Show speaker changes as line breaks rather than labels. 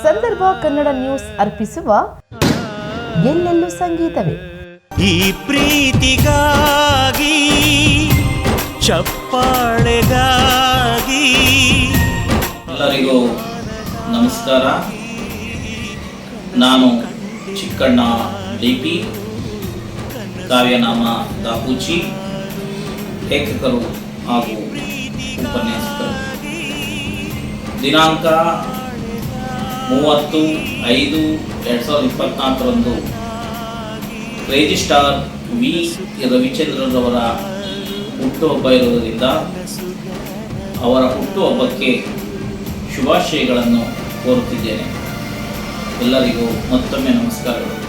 ಸಂದರ್ಭ ಕನ್ನಡ ನ್ಯೂಸ್ ಅರ್ಪಿಸುವ ಎಲ್ಲೆಲ್ಲೂ ಸಂಗೀತವೇ.
ಈ ಪ್ರೀತಿಗಾಗಿ ಚಪ್ಪಾಳೆಗಾಗಿ.
ಎಲ್ಲರಿಗೂ ನಮಸ್ಕಾರ. ನಾನು ಚಿಕ್ಕಣ್ಣ ಡಿಪಿ, ಕಾವ್ಯನಾಮ ದಾಪೂಚಿ, ಲೇಖಕರು ಹಾಗೂ ಉಪನ್ಯಾಸಕರು. ದಿನಾಂಕ 30/5/2024 ಕ್ರೇಜಿ ಸ್ಟಾರ್ ವಿ ರವಿಚಂದ್ರರವರ ಹುಟ್ಟುಹಬ್ಬ ಇರುವುದರಿಂದ ಅವರ ಹುಟ್ಟುಹಬ್ಬಕ್ಕೆ ಶುಭಾಶಯಗಳನ್ನು ಕೋರುತ್ತಿದ್ದೇನೆ. ಎಲ್ಲರಿಗೂ ಮತ್ತೊಮ್ಮೆ ನಮಸ್ಕಾರಗಳು.